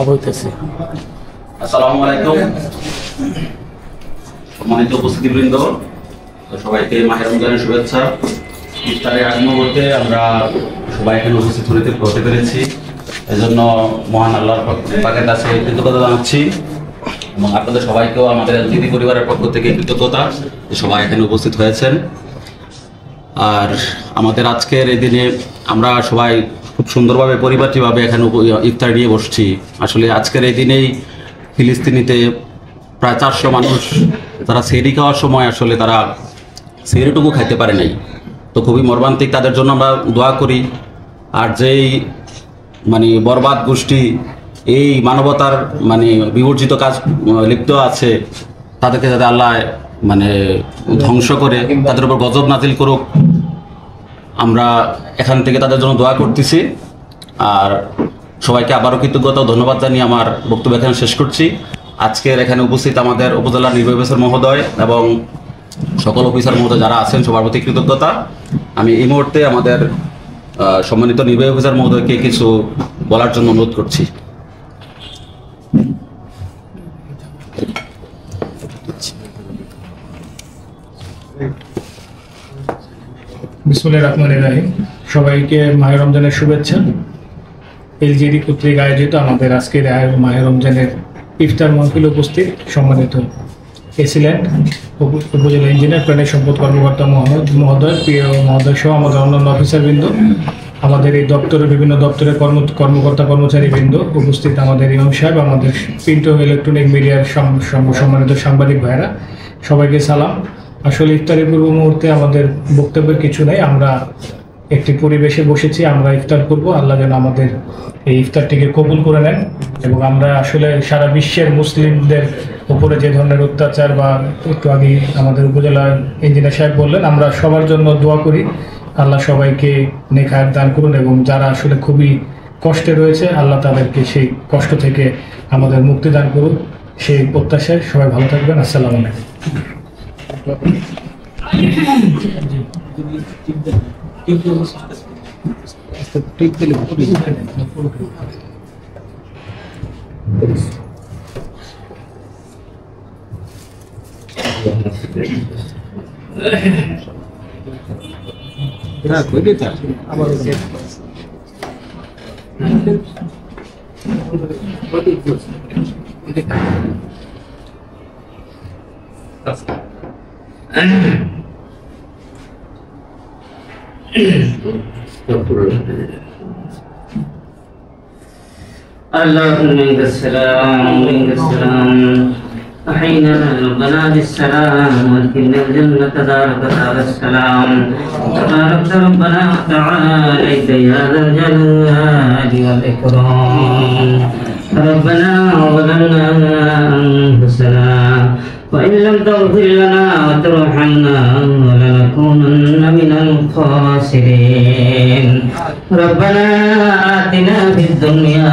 বলতেছি। আসসালামু আলাইকুম সম্মানিত উপস্থিতিবৃন্দ, সবাইকে মাহে রমজানের শুভেচ্ছা। ইফতারের আগ মুহূর্তে আমরা সবাই এখানে উপস্থিত হতে পেরেছি, এজন্য মহান আল্লাহর পাকের কাছে কৃতজ্ঞতা জানাচ্ছি এবং আপনাদের সবাইকেও আমাদের এলজিডি পরিবারের পক্ষ থেকে কৃতজ্ঞতা যে সবাই এখানে উপস্থিত হয়েছেন। আর আমাদের আজকের এই দিনে আমরা সবাই খুব সুন্দরভাবে পরিপাটিভাবে এখানে ইফতার নিয়ে বসছি। আসলে আজকের এই দিনেই ফিলিস্তিনিতে প্রায় 400 মানুষ তারা সেহরি খাওয়ার সময় আসলে তারা সেহরিটুকু খাইতে পারে নাই, তো খুবই মর্মান্তিক। তাদের জন্য আমরা দোয়া করি। আর যেই বরবাদ গোষ্ঠী এই মানবতার বিবর্জিত কাজ লিপ্ত আছে, তাদেরকে যাতে আল্লাহ ধ্বংস করে তাদের উপর গজব নাজিল করুক, আমরা এখান থেকে তাদের জন্য দোয়া করতেছি। আর সবাইকে আবারও কৃতজ্ঞতা ও ধন্যবাদ জানিয়ে আমার বক্তব্য এখানে শেষ করছি। আজকের এখানে উপস্থিত আমাদের উপজেলা নির্বাহী অফিসার মহোদয় এবং সকল অফিসার মহোদয় যারা আছেন সবার প্রতি কৃতজ্ঞতা। আমি এই মুহূর্তে আমাদের সম্মানিত নির্বাহী অফিসার মহোদয়কে কিছু বলার জন্য অনুরোধ করছি। বিসমিল্লাহির রহমানির রহিম। সবাইকে মাহে রমজানের শুভেচ্ছা। এলজিডি কর্তৃক আয়োজিত আমাদের আজকের মাহে রমজানের ইফতার মাহফিলে উপস্থিত সম্মানিত এসিল্যান্ড উপজেলা ইঞ্জিনিয়ার প্রাণী সম্পদ কর্মকর্তা মহোদয়, প্রিয় মহোদয় সহ আমাদের অন্যান্য অফিসারবৃন্দ, আমাদের এই দপ্তরের বিভিন্ন দপ্তরের কর্মকর্তা কর্মচারীবৃন্দ উপস্থিত, আমাদের ইমাম সাহেব, আমাদের প্রিন্ট ও ইলেকট্রনিক মিডিয়ার সম্মানিত সাংবাদিক ভাইরা, সবাইকে সালাম। আসলে ইফতারের পূর্ব মুহূর্তে আমাদের বক্তব্যের কিছু নেই, আমরা একটি পরিবেশে বসেছি, আমরা ইফতার করব। আল্লাহ যেন আমাদের এই ইফতারটিকে কবুল করে নেন এবং আমরা আসলে সারা বিশ্বের মুসলিমদের উপরে যে ধরনের অত্যাচার বা একটু আগে আমাদের উপজেলার ইঞ্জিনিয়ার সাহেব বললেন, আমরা সবার জন্য দোয়া করি আল্লাহ সবাইকে নেক হায়াত দান করুন এবং যারা আসলে খুবই কষ্টে রয়েছে আল্লাহ তাদেরকে সেই কষ্ট থেকে আমাদের মুক্তি দান করুন, সেই প্রত্যাশায় সবাই ভালো থাকবেন। আসসালামু আলাইকুম। اللهم السلام أحينا ربنا بالسلام وادخلنا الجنة دارك دار السلام تبارك ربنا وتعالى يا ذا الجلال والإكرام ربنا ظلمنا أنفسنا وإن لم تغفر لنا وترحمنا لنكونن من الخاسرين ربنا آتنا في الدنيا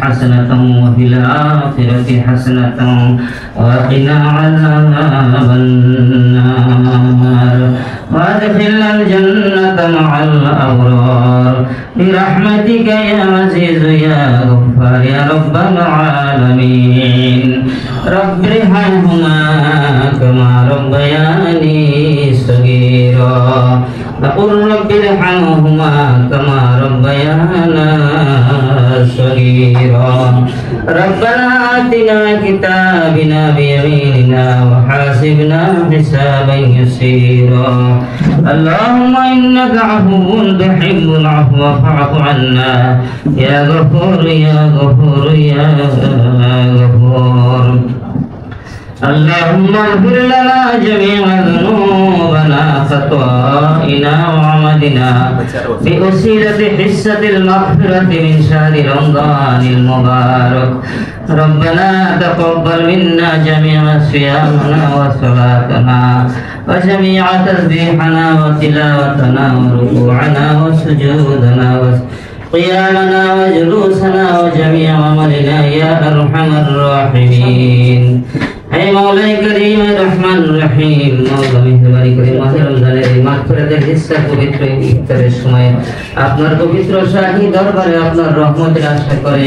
حسنة وفي الآخرة حسنة وقنا عذاب النار وادخلنا الجنة مع الأبرار برحمتك يا عزيز يا غفار يا رب العالمين رب ارحمهما كما ربياني صغيرا وقل رب ارحمهما كما ربيانا صغيرا ربنا آتنا كتابنا بيميننا وحاسبنا حسابا يسيرا اللهم إنك عفو تحب العفو فاعف عنا يا غفور يا غفور يا غفور اللهم اغفر لنا جميع ذنوبنا خطائنا وعمدنا بوسيلة حصة المغفرة من شهر رمضان المبارك ربنا تقبل منا جميع صيامنا وصلاتنا وجميع تسبيحنا وتلاوتنا وركوعنا وسجودنا قيامنا وجلوسنا وجميع عملنا يا أرحم الراحمين হে মাওলাই করিম রহমান রহিম, মাওলা মেহেরবানি করে মাহে রমজানের এই মাগফিরাতের হিস্সা পবিত্র ইফতারের সময় আপনার পবিত্র শাহী দরবারে আপনার রহমতের আশা করে